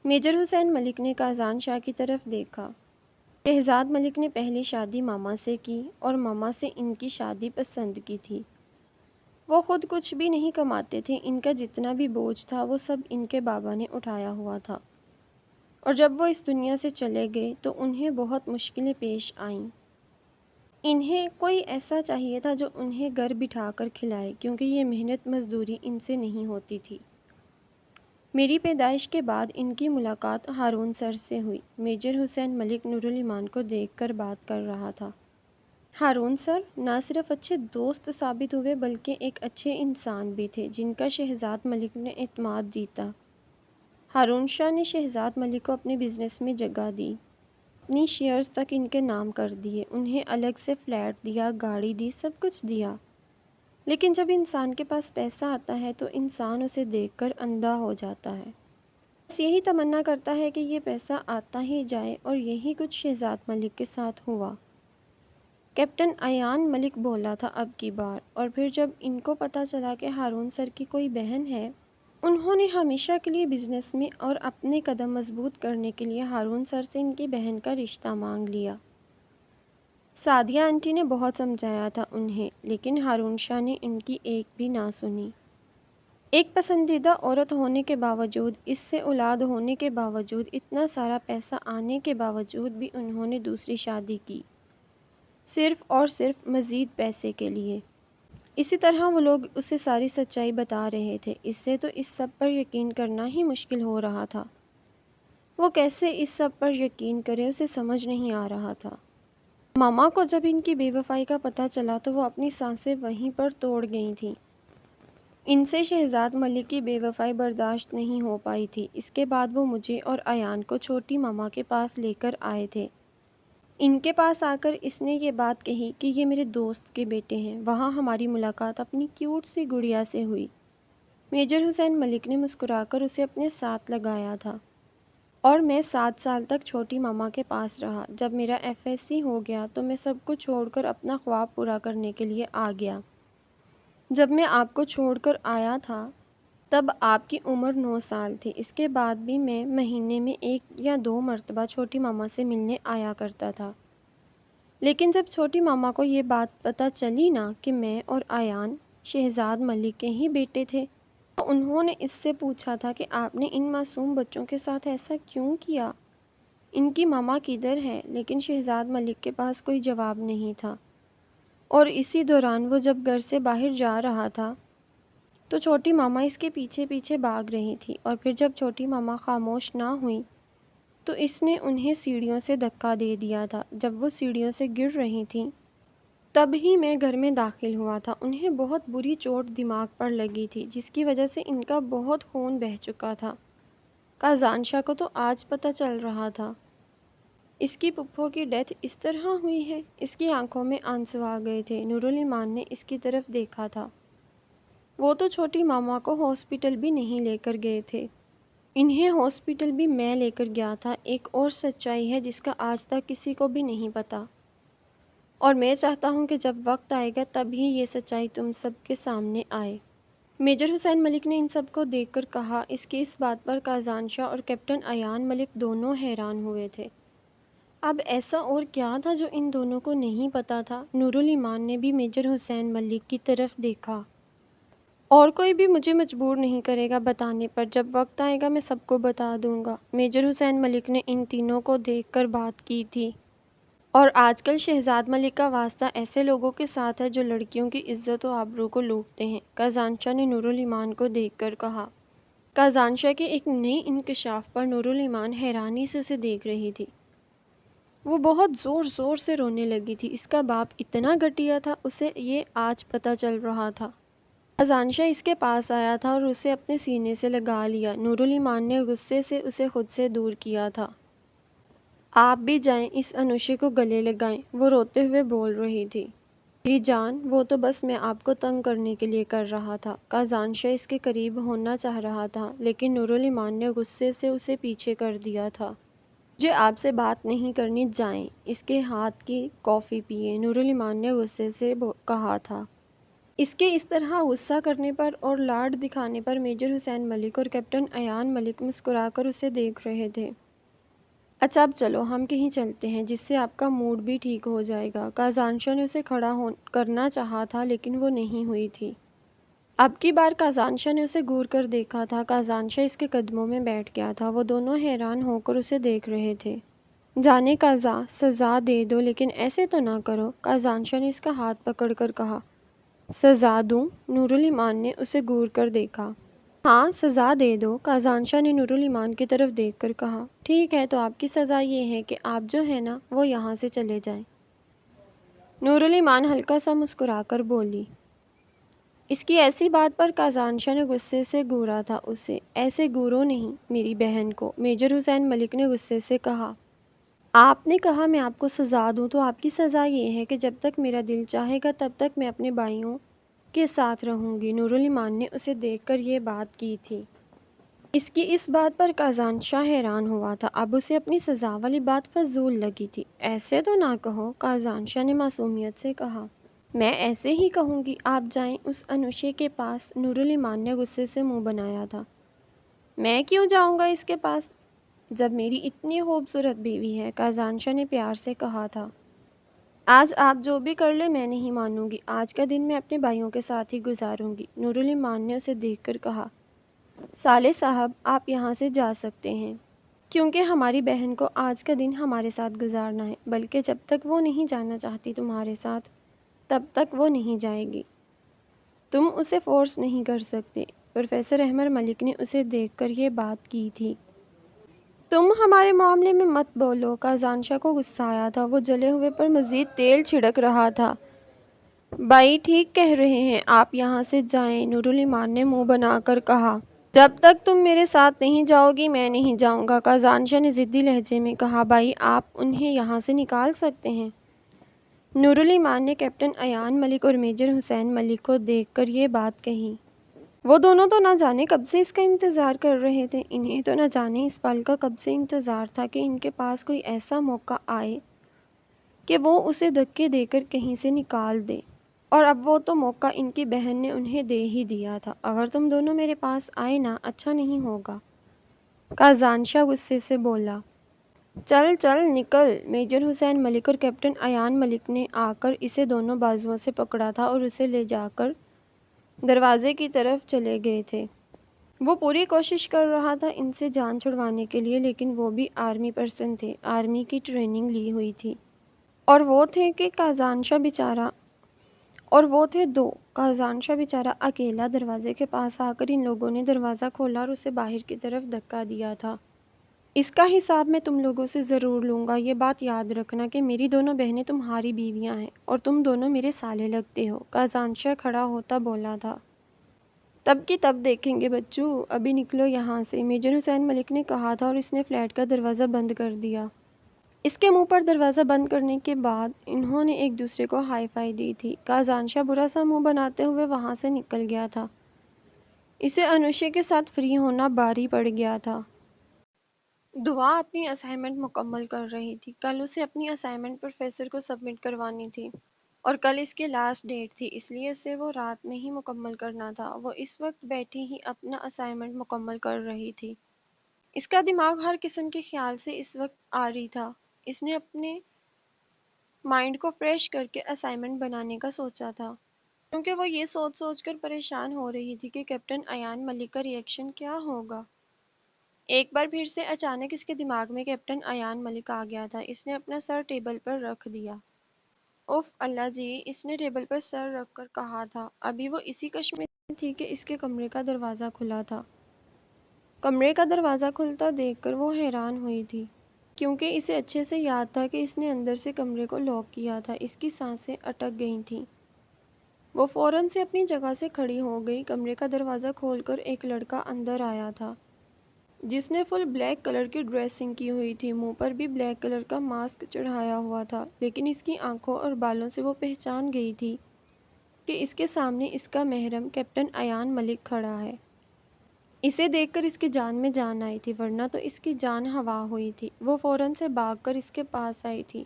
میجر حسین ملک نے اذان شاہ کی طرف دیکھا۔ شہزاد ملک نے پہلی شادی ماما سے کی اور ماما سے ان کی شادی پسند کی تھی۔ وہ خود کچھ بھی نہیں کماتے تھے، ان کا جتنا بھی بوجھ تھا وہ سب ان کے بابا نے اٹھایا ہوا تھا، اور جب وہ اس دنیا سے چلے گئے تو انہیں بہت مشکلیں پیش آئیں۔ انہیں کوئی ایسا چاہیے تھا جو انہیں گھر بٹھا کر کھلائے، کیونکہ یہ محنت مزدوری ان سے نہیں ہوتی تھی۔ میری پیدائش کے بعد ان کی ملاقات ہارون سر سے ہوئی۔ میجر حسین ملک نورالایمان کو دیکھ کر بات کر رہا تھا۔ ہارون سر نہ صرف اچھے دوست ثابت ہوئے بلکہ ایک اچھے انسان بھی تھے جن کا شہزاد ملک نے اعتماد جیتا۔ ہارون شاہ نے شہزاد ملک کو اپنے بزنس میں جگہ دی، اپنی شیئرز تک ان کے نام کر دیے، انہیں الگ سے فلیٹ دیا، گاڑی دی، سب کچھ دیا۔ لیکن جب انسان کے پاس پیسہ آتا ہے تو انسان اسے دیکھ کر اندھا ہو جاتا ہے، بس یہی تمنا کرتا ہے کہ یہ پیسہ آتا ہی جائے، اور یہی کچھ شہزاد ملک کے ساتھ ہوا۔ کیپٹن ایان ملک بولا تھا اب کی بار، اور پھر جب ان کو پتہ چلا کہ ہارون سر کی کوئی بہن ہے، انہوں نے ہمیشہ کے لیے بزنس میں اور اپنے قدم مضبوط کرنے کے لیے ہارون سر سے ان کی بہن کا رشتہ مانگ لیا۔ سعدیہ آنٹی نے بہت سمجھایا تھا انہیں، لیکن ہارون شاہ نے ان کی ایک بھی نہ سنی۔ ایک پسندیدہ عورت ہونے کے باوجود، اس سے اولاد ہونے کے باوجود، اتنا سارا پیسہ آنے کے باوجود بھی انہوں نے دوسری شادی کی، صرف اور صرف مزید پیسے کے لیے۔ اسی طرح وہ لوگ اسے ساری سچائی بتا رہے تھے، اس سے تو اس سب پر یقین کرنا ہی مشکل ہو رہا تھا۔ وہ کیسے اس سب پر یقین کرے، اسے سمجھ نہیں آ رہا تھا۔ ماما کو جب ان کی بے وفائی کا پتہ چلا تو وہ اپنی سانسیں وہیں پر توڑ گئی تھیں۔ ان سے شہزاد ملک کی بے وفائی برداشت نہیں ہو پائی تھی۔ اس کے بعد وہ مجھے اور ایان کو چھوٹی ماما کے پاس لے کر آئے تھے۔ ان کے پاس آ کر اس نے یہ بات کہی کہ یہ میرے دوست کے بیٹے ہیں۔ وہاں ہماری ملاقات اپنی کیوٹ سی گڑیا سے ہوئی۔ میجر حسین ملک نے مسکرا کر اسے اپنے ساتھ لگایا تھا، اور میں 7 سال تک چھوٹی ماما کے پاس رہا۔ جب میرا FSC ہو گیا تو میں سب کچھ چھوڑ کر اپنا خواب پورا کرنے کے لیے آ گیا۔ جب میں آپ کو چھوڑ کر آیا تھا تب آپ کی عمر 9 سال تھی۔ اس کے بعد بھی میں مہینے میں 1 یا 2 مرتبہ چھوٹی ماما سے ملنے آیا کرتا تھا۔ لیکن جب چھوٹی ماما کو یہ بات پتہ چلی نا کہ میں اور ایان شہزاد ملک کے ہی بیٹے تھے، تو انہوں نے اس سے پوچھا تھا کہ آپ نے ان معصوم بچوں کے ساتھ ایسا کیوں کیا؟ ان کی ماما کدھر ہے؟ لیکن شہزاد ملک کے پاس کوئی جواب نہیں تھا، اور اسی دوران وہ جب گھر سے باہر جا رہا تھا تو چھوٹی ماما اس کے پیچھے پیچھے بھاگ رہی تھی، اور پھر جب چھوٹی ماما خاموش نہ ہوئی تو اس نے انہیں سیڑھیوں سے دھکا دے دیا تھا۔ جب وہ سیڑھیوں سے گر رہی تھیں تب ہی میں گھر میں داخل ہوا تھا۔ انہیں بہت بری چوٹ دماغ پر لگی تھی جس کی وجہ سے ان کا بہت خون بہہ چکا تھا۔ کازان شاہ کو تو آج پتہ چل رہا تھا۔ اس کی پھپھو کی ڈیتھ اس طرح ہوئی ہے۔ اس کی آنکھوں میں آنسو آ گئے تھے۔ نورالایمان نے اس کی طرف دیکھا تھا۔ وہ تو چھوٹی ماما کو ہاسپٹل بھی نہیں لے کر گئے تھے، انہیں ہاسپٹل بھی میں لے کر گیا تھا۔ ایک اور سچائی ہے جس کا آج تک کسی کو بھی نہیں پتا، اور میں چاہتا ہوں کہ جب وقت آئے گا تب ہی یہ سچائی تم سب کے سامنے آئے۔ میجر حسین ملک نے ان سب کو دیکھ کر کہا۔ اس کی اس بات پر کازان شاہ اور کیپٹن ایان ملک دونوں حیران ہوئے تھے۔ اب ایسا اور کیا تھا جو ان دونوں کو نہیں پتا تھا؟ نورالایمان نے بھی میجر حسین ملک کی طرف دیکھا۔ اور کوئی بھی مجھے مجبور نہیں کرے گا بتانے پر، جب وقت آئے گا میں سب کو بتا دوں گا۔ میجر حسین ملک نے ان تینوں کو دیکھ کر بات کی تھی۔ اور آج کل شہزاد ملک کا واسطہ ایسے لوگوں کے ساتھ ہے جو لڑکیوں کی عزت و آبرو کو لوٹتے ہیں، کازان شاہ نے نورالایمان کو دیکھ کر کہا۔ کازان شاہ کے ایک نئے انکشاف پر نورالایمان حیرانی سے اسے دیکھ رہی تھی۔ وہ بہت زور زور سے رونے لگی تھی۔ اس کا باپ اتنا گھٹیا تھا، اسے یہ آج پتہ چل رہا تھا۔ کازان شاہ اس کے پاس آیا تھا اور اسے اپنے سینے سے لگا لیا۔ نورالایمان نے غصے سے اسے خود سے دور کیا تھا۔ آپ بھی جائیں، اس انوشے کو گلے لگائیں، وہ روتے ہوئے بول رہی تھی۔ میری جان، وہ تو بس میں آپ کو تنگ کرنے کے لیے کر رہا تھا۔ کازان شاہ اس کے قریب ہونا چاہ رہا تھا، لیکن نورالایمان نے غصے سے اسے پیچھے کر دیا تھا۔ مجھے آپ سے بات نہیں کرنی، جائیں، اس کے ہاتھ کی کافی پیئیں، نورالایمان نے غصے سے کہا تھا۔ اس کے اس طرح غصہ کرنے پر اور لاڈ دکھانے پر میجر حسین ملک اور کیپٹن ایان ملک مسکرا کر اسے دیکھ رہے تھے۔ اچھا اب چلو، ہم کہیں چلتے ہیں جس سے آپ کا موڈ بھی ٹھیک ہو جائے گا۔ کازان شاہ نے اسے کھڑا کرنا چاہا تھا لیکن وہ نہیں ہوئی تھی۔ اب کی بار کازان شاہ نے اسے گور کر دیکھا تھا۔ کازان شاہ اس کے قدموں میں بیٹھ گیا تھا۔ وہ دونوں حیران ہو کر اسے دیکھ رہے تھے۔ جانے قاضا سزا دے دو لیکن ایسے تو نہ کرو، قازان شاہ نے اس کا ہاتھ پکڑ کر کہا۔ سزا دوں؟ نورالایمان نے اسے گور کر دیکھا۔ ہاں سزا دے دو، قازان شاہ نے نورالایمان کی طرف دیکھ کر کہا۔ ٹھیک ہے تو آپ کی سزا یہ ہے کہ آپ جو ہے نا وہ یہاں سے چلے جائیں۔ نورالایمان ہلکا سا مسکرا کر بولی۔ اس کی ایسی بات پر قازان شاہ نے غصے سے گورا تھا اسے۔ ایسے گورو نہیں میری بہن کو، میجر حسین ملک نے غصے سے کہا۔ آپ نے کہا میں آپ کو سزا دوں تو آپ کی سزا یہ ہے کہ جب تک میرا دل چاہے گا تب تک میں اپنے بھائیوں کے ساتھ رہوں گی۔ نورالایمان نے اسے دیکھ کر یہ بات کی تھی۔ اس کی اس بات پر قازان شاہ حیران ہوا تھا۔ اب اسے اپنی سزا والی بات فضول لگی تھی۔ ایسے تو نہ کہو، قازان شاہ نے معصومیت سے کہا۔ میں ایسے ہی کہوں گی، آپ جائیں اس انوشے کے پاس۔ نورالایمان نے غصے سے منہ بنایا تھا۔ میں کیوں جاؤں گا اس کے پاس جب میری اتنی خوبصورت بیوی ہے؟ قازان شاہ نے پیار سے کہا تھا۔ آج آپ جو بھی کر لیں میں نہیں مانوں گی، آج کا دن میں اپنے بھائیوں کے ساتھ ہی گزاروں گی۔ نورالایمان نے اسے دیکھ کر کہا۔ سالے صاحب آپ یہاں سے جا سکتے ہیں، کیونکہ ہماری بہن کو آج کا دن ہمارے ساتھ گزارنا ہے، بلکہ جب تک وہ نہیں جانا چاہتی تمہارے ساتھ تب تک وہ نہیں جائے گی۔ تم اسے فورس نہیں کر سکتے۔ پروفیسر احمد ملک نے اسے دیکھ کر یہ بات کی تھی۔ تم ہمارے معاملے میں مت بولو۔ قازان شاہ کو غصہ آیا تھا، وہ جلے ہوئے پر مزید تیل چھڑک رہا تھا۔ بھائی ٹھیک کہہ رہے ہیں، آپ یہاں سے جائیں، نورالایمان نے منہ بنا کر کہا۔ جب تک تم میرے ساتھ نہیں جاؤ گی میں نہیں جاؤں گا، قازان شاہ نے ضدی لہجے میں کہا۔ بھائی آپ انہیں یہاں سے نکال سکتے ہیں۔ نورالایمان نے کیپٹن ایان ملک اور میجر حسین ملک کو دیکھ کر یہ بات کہی۔ وہ دونوں تو نہ جانے کب سے اس کا انتظار کر رہے تھے۔ انہیں تو نہ جانے اس پل کا کب سے انتظار تھا کہ ان کے پاس کوئی ایسا موقع آئے کہ وہ اسے دھکے دے کر کہیں سے نکال دے، اور اب وہ تو موقع ان کی بہن نے انہیں دے ہی دیا تھا۔ اگر تم دونوں میرے پاس آئے نا اچھا نہیں ہوگا، قازان شاہ غصے سے بولا۔ چل چل نکل۔ میجر حسین ملک اور کیپٹن ایان ملک نے آ کر اسے دونوں بازوؤں سے پکڑا تھا اور اسے لے جا کر دروازے کی طرف چلے گئے تھے۔ وہ پوری کوشش کر رہا تھا ان سے جان چھڑوانے کے لیے، لیکن وہ بھی آرمی پرسن تھے، آرمی کی ٹریننگ لی ہوئی تھی، اور وہ تھے کہ قازان شاہ بیچارہ اور وہ تھے دو۔ قازان شاہ بیچارہ اکیلا دروازے کے پاس آ کر ان لوگوں نے دروازہ کھولا اور اسے باہر کی طرف دھکا دیا تھا۔ اس کا حساب میں تم لوگوں سے ضرور لوں گا۔ یہ بات یاد رکھنا کہ میری دونوں بہنیں تمہاری بیویاں ہیں اور تم دونوں میرے سالے لگتے ہو۔ قازان شاہ کھڑا ہوتا بولا تھا۔ تب کی تب دیکھیں گے بچوں، ابھی نکلو یہاں سے، میجر حسین ملک نے کہا تھا اور اس نے فلیٹ کا دروازہ بند کر دیا۔ اس کے منہ پر دروازہ بند کرنے کے بعد انہوں نے ایک دوسرے کو ہائی فائی دی تھی۔ قازان شاہ برا سا منہ بناتے ہوئے وہاں سے نکل گیا تھا۔ اسے انوشے کے ساتھ فری ہونا بھاری پڑ گیا تھا۔ دعا اپنی اسائنمنٹ مکمل کر رہی تھی۔ کل اسے اپنی اسائنمنٹ پروفیسر کو سبمٹ کروانی تھی اور کل اس کی لاسٹ ڈیٹ تھی، اس لیے اسے وہ رات میں ہی مکمل کرنا تھا۔ وہ اس وقت بیٹھی ہی اپنا اسائنمنٹ مکمل کر رہی تھی۔ اس کا دماغ ہر قسم کے خیال سے اس وقت آری تھا۔ اس نے اپنے مائنڈ کو فریش کر کے اسائنمنٹ بنانے کا سوچا تھا، کیونکہ وہ یہ سوچ سوچ کر پریشان ہو رہی تھی کہ کیپٹن ایان ملک کا ری ایکشن کیا ہوگا۔ ایک بار پھر سے اچانک اس کے دماغ میں کیپٹن ایان ملک آ گیا تھا۔ اس نے اپنا سر ٹیبل پر رکھ دیا۔ اوف اللہ جی، اس نے ٹیبل پر سر رکھ کر کہا تھا۔ ابھی وہ اسی کش میں تھی کہ اس کے کمرے کا دروازہ کھلا تھا۔ کمرے کا دروازہ کھلتا دیکھ کر وہ حیران ہوئی تھی، کیونکہ اسے اچھے سے یاد تھا کہ اس نے اندر سے کمرے کو لاک کیا تھا۔ اس کی سانسیں اٹک گئی تھیں۔ وہ فوراً سے اپنی جگہ سے کھڑی ہو گئی۔ کمرے کا دروازہ کھول کر ایک لڑکا اندر آیا تھا، جس نے فل بلیک کلر کی ڈریسنگ کی ہوئی تھی، منہ پر بھی بلیک کلر کا ماسک چڑھایا ہوا تھا، لیکن اس کی آنکھوں اور بالوں سے وہ پہچان گئی تھی کہ اس کے سامنے اس کا محرم کیپٹن ایان ملک کھڑا ہے۔ اسے دیکھ کر اس کی جان میں جان آئی تھی، ورنہ تو اس کی جان ہوا ہوئی تھی۔ وہ فوراً سے بھاگ کر اس کے پاس آئی تھی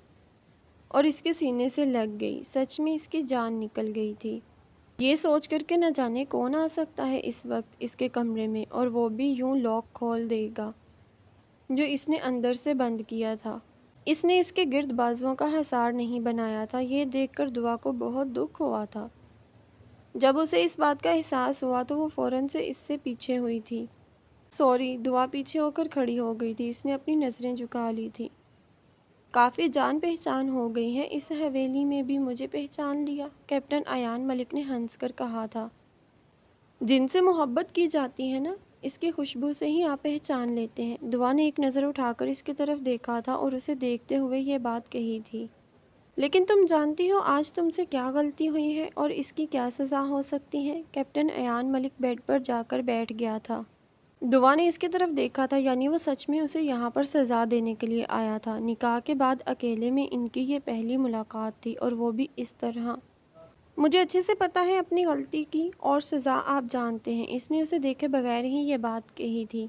اور اس کے سینے سے لگ گئی۔ سچ میں اس کی جان نکل گئی تھی، یہ سوچ کر کہ نہ جانے کون آ سکتا ہے اس وقت اس کے کمرے میں، اور وہ بھی یوں لاک کھول دے گا جو اس نے اندر سے بند کیا تھا۔ اس نے اس کے گرد بازوؤں کا حصار نہیں بنایا تھا۔ یہ دیکھ کر دعا کو بہت دکھ ہوا تھا۔ جب اسے اس بات کا احساس ہوا تو وہ فوراً سے اس سے پیچھے ہوئی تھی۔ سوری، دعا پیچھے ہو کر کھڑی ہو گئی تھی۔ اس نے اپنی نظریں جھکا لی تھی۔ کافی جان پہچان ہو گئی ہے، اس حویلی میں بھی مجھے پہچان لیا، کیپٹن ایان ملک نے ہنس کر کہا تھا۔ جن سے محبت کی جاتی ہے نا، اس کی خوشبو سے ہی آپ پہچان لیتے ہیں۔ دعا نے ایک نظر اٹھا کر اس کی طرف دیکھا تھا اور اسے دیکھتے ہوئے یہ بات کہی تھی۔ لیکن تم جانتی ہو آج تم سے کیا غلطی ہوئی ہے اور اس کی کیا سزا ہو سکتی ہے؟ کیپٹن ایان ملک بیڈ پر جا کر بیٹھ گیا تھا۔ دعا نے اس کی طرف دیکھا تھا، یعنی وہ سچ میں اسے یہاں پر سزا دینے کے لیے آیا تھا۔ نکاح کے بعد اکیلے میں ان کی یہ پہلی ملاقات تھی اور وہ بھی اس طرح۔ مجھے اچھے سے پتہ ہے اپنی غلطی کی اور سزا آپ جانتے ہیں، اس نے اسے دیکھے بغیر ہی یہ بات کہی تھی۔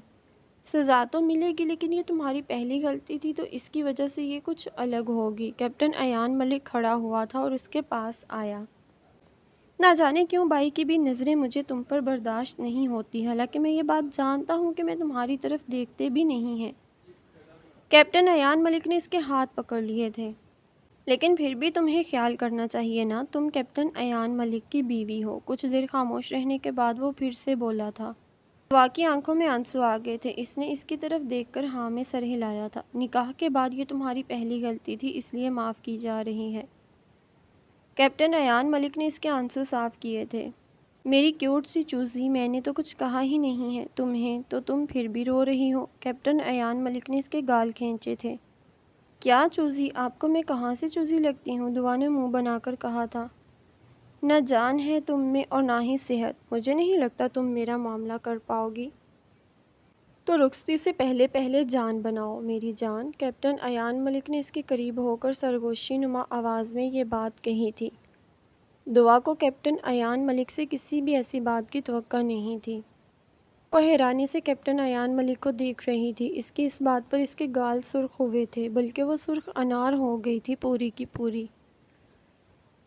سزا تو ملے گی لیکن یہ تمہاری پہلی غلطی تھی تو اس کی وجہ سے یہ کچھ الگ ہوگی۔ کیپٹن ایان ملک کھڑا ہوا تھا اور اس کے پاس آیا۔ نہ جانے کیوں بائی کی بھی نظریں مجھے تم پر برداشت نہیں ہوتی، حالانکہ میں یہ بات جانتا ہوں کہ میں تمہاری طرف دیکھتے بھی نہیں ہیں۔ کیپٹن ایان ملک نے اس کے ہاتھ پکڑ لیے تھے۔ لیکن پھر بھی تمہیں خیال کرنا چاہیے نا، تم کیپٹن ایان ملک کی بیوی ہو۔ کچھ دیر خاموش رہنے کے بعد وہ پھر سے بولا تھا۔ دعا کی آنکھوں میں آنسو آ گئے تھے، اس نے اس کی طرف دیکھ کر ہاں میں سر ہلایا تھا۔ نکاح کے بعد یہ تمہاری پہلی غلطی تھی، اس لیے معاف کی جا رہی ہے۔ کیپٹن ایان ملک نے اس کے آنسو صاف کیے تھے۔ میری کیوٹ سی چوزی، میں نے تو کچھ کہا ہی نہیں ہے تمہیں، تو تم پھر بھی رو رہی ہو۔ کیپٹن ایان ملک نے اس کے گال کھینچے تھے۔ کیا چوزی؟ آپ کو میں کہاں سے چوزی لگتی ہوں؟ دعا نے منہ بنا کر کہا تھا۔ نہ جان ہے تم میں اور نہ ہی صحت، مجھے نہیں لگتا تم میرا معاملہ کر پاؤ گی۔ تو رخصتی سے پہلے پہلے جان بناؤ میری جان۔ کیپٹن ایان ملک نے اس کے قریب ہو کر سرگوشی نما آواز میں یہ بات کہی تھی۔ دعا کو کیپٹن ایان ملک سے کسی بھی ایسی بات کی توقع نہیں تھی۔ وہ حیرانی سے کیپٹن ایان ملک کو دیکھ رہی تھی۔ اس کی اس بات پر اس کے گال سرخ ہوئے تھے، بلکہ وہ سرخ انار ہو گئی تھی پوری کی پوری۔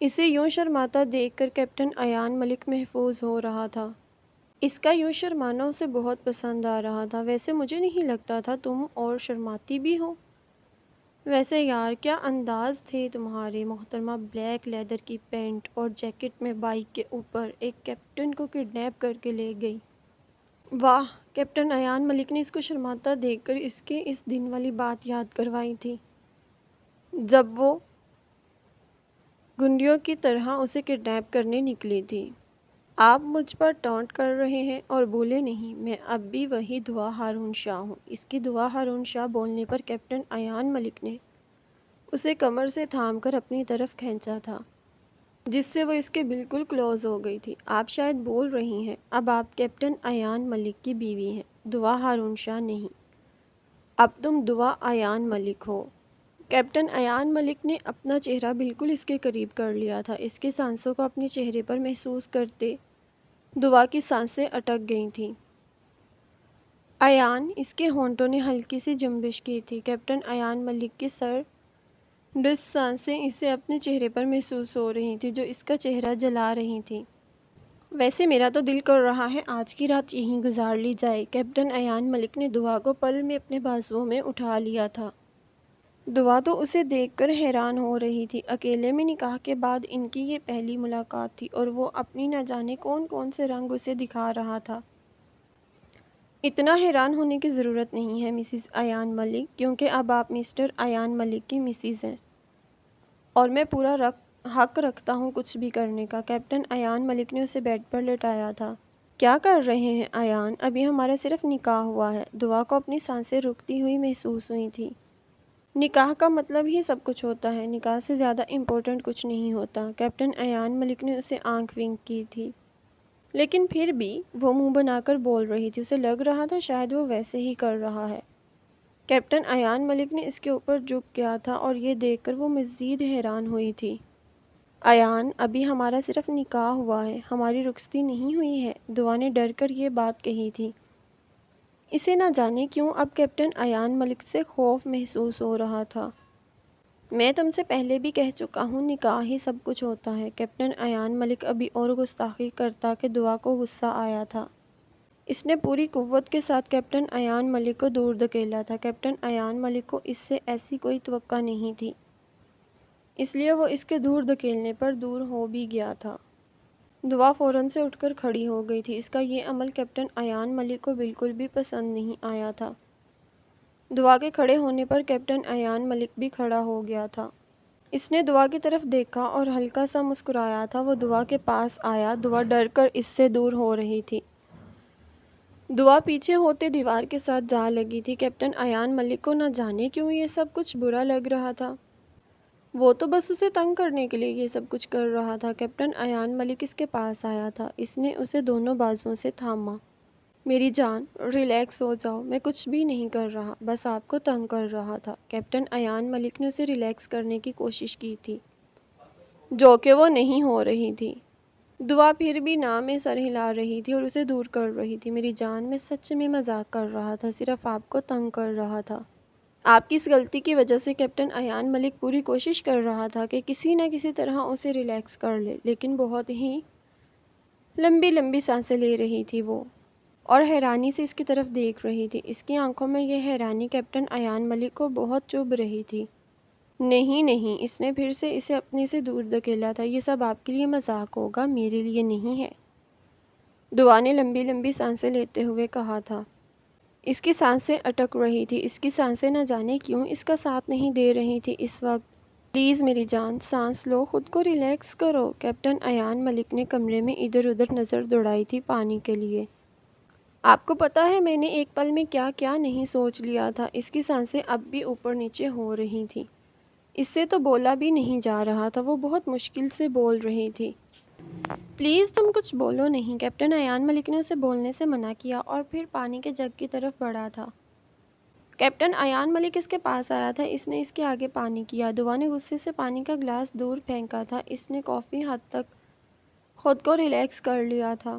اسے یوں شرماتا دیکھ کر کیپٹن ایان ملک محفوظ ہو رہا تھا۔ اس کا یوں شرمانا اسے بہت پسند آ رہا تھا۔ ویسے مجھے نہیں لگتا تھا تم اور شرماتی بھی ہو۔ ویسے یار کیا انداز تھے تمہارے، محترمہ۔ بلیک لیدر کی پینٹ اور جیکٹ میں بائک کے اوپر ایک کیپٹن کو کڈنیپ کر کے لے گئی۔ واہ! کیپٹن ایان ملک نے اس کو شرماتا دیکھ کر اس کے اس دن والی بات یاد کروائی تھی، جب وہ گنڈیوں کی طرح اسے کڈنیپ کرنے نکلی تھی۔ آپ مجھ پر ٹونٹ کر رہے ہیں اور بھولے نہیں، میں اب بھی وہی دعا ہارون شاہ ہوں۔ اس کی دعا ہارون شاہ بولنے پر کیپٹن ایان ملک نے اسے کمر سے تھام کر اپنی طرف کھینچا تھا، جس سے وہ اس کے بالکل کلوز ہو گئی تھی۔ آپ شاید بول رہی ہیں، اب آپ کیپٹن ایان ملک کی بیوی ہیں، دعا ہارون شاہ نہیں۔ اب تم دعا ایان ملک ہو۔ کیپٹن ایان ملک نے اپنا چہرہ بالکل اس کے قریب کر لیا تھا۔ اس کے سانسوں کو اپنے چہرے پر محسوس کرتے دعا کی سانسیں اٹک گئی تھیں۔ ایان، اس کے ہونٹوں نے ہلکی سی جنبش کی تھی۔ کیپٹن ایان ملک کی سر ڈس سانسیں اسے اپنے چہرے پر محسوس ہو رہی تھیں، جو اس کا چہرہ جلا رہی تھیں۔ ویسے میرا تو دل کر رہا ہے آج کی رات یہیں گزار لی جائے۔ کیپٹن ایان ملک نے دعا کو پل میں اپنے بازوؤں میں اٹھا لیا تھا۔ دعا تو اسے دیکھ کر حیران ہو رہی تھی۔ اکیلے میں نکاح کے بعد ان کی یہ پہلی ملاقات تھی اور وہ اپنی نہ جانے کون کون سے رنگ اسے دکھا رہا تھا۔ اتنا حیران ہونے کی ضرورت نہیں ہے مسز ایان ملک، کیونکہ اب آپ مسٹر ایان ملک کی مسز ہیں اور میں پورا حق رکھتا ہوں کچھ بھی کرنے کا۔ کیپٹن ایان ملک نے اسے بیڈ پر لٹایا تھا۔ کیا کر رہے ہیں ایان؟ ابھی ہمارا صرف نکاح ہوا ہے۔ دعا کو اپنی سانسیں رکتی ہوئی محسوس ہوئی تھی۔ نکاح کا مطلب ہی سب کچھ ہوتا ہے، نکاح سے زیادہ امپورٹنٹ کچھ نہیں ہوتا۔ کیپٹن ایان ملک نے اسے آنکھ ونک کی تھی، لیکن پھر بھی وہ منہ بنا کر بول رہی تھی۔ اسے لگ رہا تھا شاید وہ ویسے ہی کر رہا ہے۔ کیپٹن ایان ملک نے اس کے اوپر جھک گیا تھا اور یہ دیکھ کر وہ مزید حیران ہوئی تھی۔ ایان، ابھی ہمارا صرف نکاح ہوا ہے، ہماری رخصتی نہیں ہوئی ہے۔ دعا نے ڈر کر یہ بات کہی تھی۔ اسے نہ جانے کیوں اب کیپٹن ایان ملک سے خوف محسوس ہو رہا تھا۔ میں تم سے پہلے بھی کہہ چکا ہوں، نکاح ہی سب کچھ ہوتا ہے۔ کیپٹن ایان ملک ابھی اور گستاخی کرتا کہ دعا کو غصہ آیا تھا۔ اس نے پوری قوت کے ساتھ کیپٹن ایان ملک کو دور دھکیلا تھا۔ کیپٹن ایان ملک کو اس سے ایسی کوئی توقع نہیں تھی، اس لیے وہ اس کے دور دھکیلنے پر دور ہو بھی گیا تھا۔ دعا فوراً سے اٹھ کر کھڑی ہو گئی تھی۔ اس کا یہ عمل کیپٹن ایان ملک کو بالکل بھی پسند نہیں آیا تھا۔ دعا کے کھڑے ہونے پر کیپٹن ایان ملک بھی کھڑا ہو گیا تھا۔ اس نے دعا کی طرف دیکھا اور ہلکا سا مسکرایا تھا۔ وہ دعا کے پاس آیا۔ دعا ڈر کر اس سے دور ہو رہی تھی۔ دعا پیچھے ہوتے دیوار کے ساتھ جا لگی تھی۔ کیپٹن ایان ملک کو نہ جانے کیوں یہ سب کچھ برا لگ رہا تھا۔ وہ تو بس اسے تنگ کرنے کے لیے یہ سب کچھ کر رہا تھا۔ کیپٹن ایان ملک اس کے پاس آیا تھا۔ اس نے اسے دونوں بازوؤں سے تھاما۔ میری جان، ریلیکس ہو جاؤ، میں کچھ بھی نہیں کر رہا، بس آپ کو تنگ کر رہا تھا۔ کیپٹن ایان ملک نے اسے ریلیکس کرنے کی کوشش کی تھی، جو کہ وہ نہیں ہو رہی تھی۔ دعا پھر بھی نہ میں سر ہلا رہی تھی اور اسے دور کر رہی تھی۔ میری جان، میں سچ میں مذاق کر رہا تھا، صرف آپ کو تنگ کر رہا تھا۔ آپ کی اس غلطی کی وجہ سے کیپٹن ایان ملک پوری کوشش کر رہا تھا کہ کسی نہ کسی طرح اسے ریلیکس کر لے، لیکن بہت ہی لمبی لمبی سانسیں لے رہی تھی وہ، اور حیرانی سے اس کی طرف دیکھ رہی تھی۔ اس کی آنکھوں میں یہ حیرانی کیپٹن ایان ملک کو بہت چبھ رہی تھی۔ نہیں نہیں، اس نے پھر سے اسے اپنے سے دور دھکیلا تھا۔ یہ سب آپ کے لیے مذاق ہوگا، میرے لیے نہیں ہے، دعا نے لمبی لمبی سانسیں لیتے ہوئے کہا تھا۔ اس کی سانسیں اٹک رہی تھی۔ اس کی سانسیں نہ جانے کیوں اس کا ساتھ نہیں دے رہی تھی اس وقت۔ پلیز میری جان، سانس لو، خود کو ریلیکس کرو۔ کیپٹن ایان ملک نے کمرے میں ادھر ادھر نظر دوڑائی تھی پانی کے لیے۔ آپ کو پتہ ہے میں نے ایک پل میں کیا کیا نہیں سوچ لیا تھا۔ اس کی سانسیں اب بھی اوپر نیچے ہو رہی تھیں۔ اس سے تو بولا بھی نہیں جا رہا تھا۔ وہ بہت مشکل سے بول رہی تھی۔ پلیز تم کچھ بولو نہیں۔ کیپٹن ایان ملک نے اسے بولنے سے منع کیا اور پھر پانی کے جگ کی طرف بڑھا تھا۔ کیپٹن ایان ملک اس کے پاس آیا تھا۔ اس نے اس کے آگے پانی کیا۔ دعا نے غصے سے پانی کا گلاس دور پھینکا تھا۔ اس نے کافی حد تک خود کو ریلیکس کر لیا تھا۔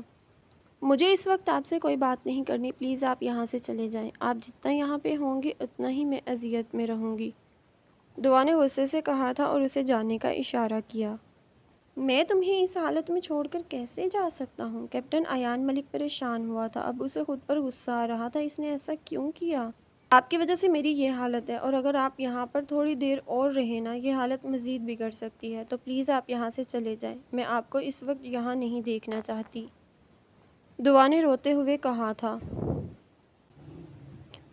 مجھے اس وقت آپ سے کوئی بات نہیں کرنی، پلیز آپ یہاں سے چلے جائیں۔ آپ جتنا یہاں پہ ہوں گے اتنا ہی میں اذیت میں رہوں گی، دعا نے غصے سے کہا تھا اور اسے جانے کا اشارہ کیا۔ میں تمہیں اس حالت میں چھوڑ کر کیسے جا سکتا ہوں؟ کیپٹن ایان ملک پریشان ہوا تھا۔ اب اسے خود پر غصہ آ رہا تھا۔ اس نے ایسا کیوں کیا؟ آپ کی وجہ سے میری یہ حالت ہے، اور اگر آپ یہاں پر تھوڑی دیر اور رہے نا، یہ حالت مزید بگڑ سکتی ہے، تو پلیز آپ یہاں سے چلے جائیں۔ میں آپ کو اس وقت یہاں نہیں دیکھنا چاہتی، دعا نے روتے ہوئے کہا تھا۔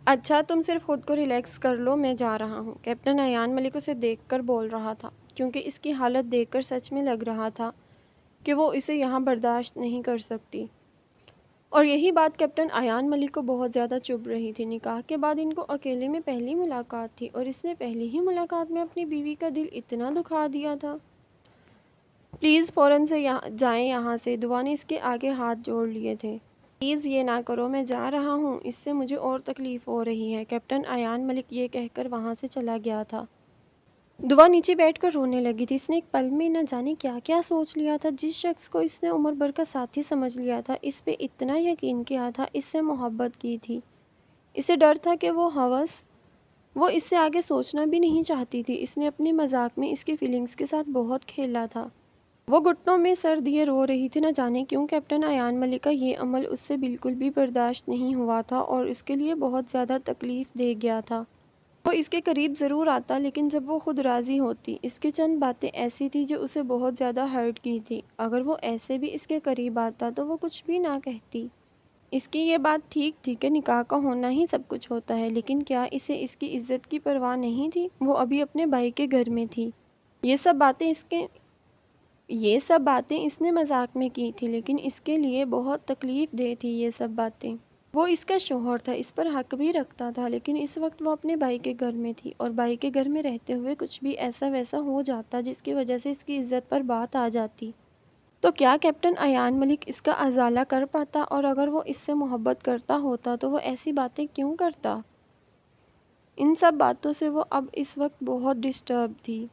اچھا، تم صرف خود کو ریلیکس کر لو، میں جا رہا ہوں۔ کیپٹن ایان ملک اسے دیکھ کر بول رہا تھا، کیونکہ اس کی حالت دیکھ کر سچ میں لگ رہا تھا کہ وہ اسے یہاں برداشت نہیں کر سکتی، اور یہی بات کیپٹن ایان ملک کو بہت زیادہ چبھ رہی تھی۔ نکاح کے بعد ان کو اکیلے میں پہلی ملاقات تھی، اور اس نے پہلی ہی ملاقات میں اپنی بیوی کا دل اتنا دکھا دیا تھا۔ پلیز فوراً سے جائیں یہاں سے، دعا نے اس کے آگے ہاتھ جوڑ لیے تھے۔ پلیز یہ نہ کرو، میں جا رہا ہوں، اس سے مجھے اور تکلیف ہو رہی ہے۔ کیپٹن ایان ملک یہ کہہ کر وہاں سے چلا گیا تھا۔ دعا نیچے بیٹھ کر رونے لگی تھی۔ اس نے ایک پل میں نہ جانے کیا کیا سوچ لیا تھا۔ جس شخص کو اس نے عمر بھر کا ساتھی سمجھ لیا تھا، اس پہ اتنا یقین کیا تھا، اس سے محبت کی تھی، اسے ڈر تھا کہ وہ اس سے آگے سوچنا بھی نہیں چاہتی تھی۔ اس نے اپنے مذاق میں اس کی فیلنگز کے ساتھ بہت کھیلا تھا۔ وہ گھٹنوں میں سر دیے رو رہی تھی۔ نہ جانے کیوں کیپٹن ایان ملک کا یہ عمل اس سے بالکل بھی برداشت نہیں ہوا تھا، اور اس کے لیے بہت زیادہ تکلیف دے گیا تھا۔ وہ اس کے قریب ضرور آتا، لیکن جب وہ خود راضی ہوتی۔ اس کی چند باتیں ایسی تھی جو اسے بہت زیادہ ہرٹ کی تھی۔ اگر وہ ایسے بھی اس کے قریب آتا تو وہ کچھ بھی نہ کہتی۔ اس کی یہ بات ٹھیک تھی کہ نکاح کا ہونا ہی سب کچھ ہوتا ہے، لیکن کیا اسے اس کی عزت کی پرواہ نہیں تھی؟ وہ ابھی اپنے بھائی کے گھر میں تھی۔ یہ سب باتیں اس نے مذاق میں کی تھی، لیکن اس کے لیے بہت تکلیف دہ تھی یہ سب باتیں۔ وہ اس کا شوہر تھا، اس پر حق بھی رکھتا تھا، لیکن اس وقت وہ اپنے بھائی کے گھر میں تھی، اور بھائی کے گھر میں رہتے ہوئے کچھ بھی ایسا ویسا ہو جاتا جس کی وجہ سے اس کی عزت پر بات آ جاتی، تو کیا کیپٹن ایان ملک اس کا ازالہ کر پاتا؟ اور اگر وہ اس سے محبت کرتا ہوتا تو وہ ایسی باتیں کیوں کرتا؟ ان سب باتوں سے وہ اب اس وقت بہت ڈسٹرب تھی۔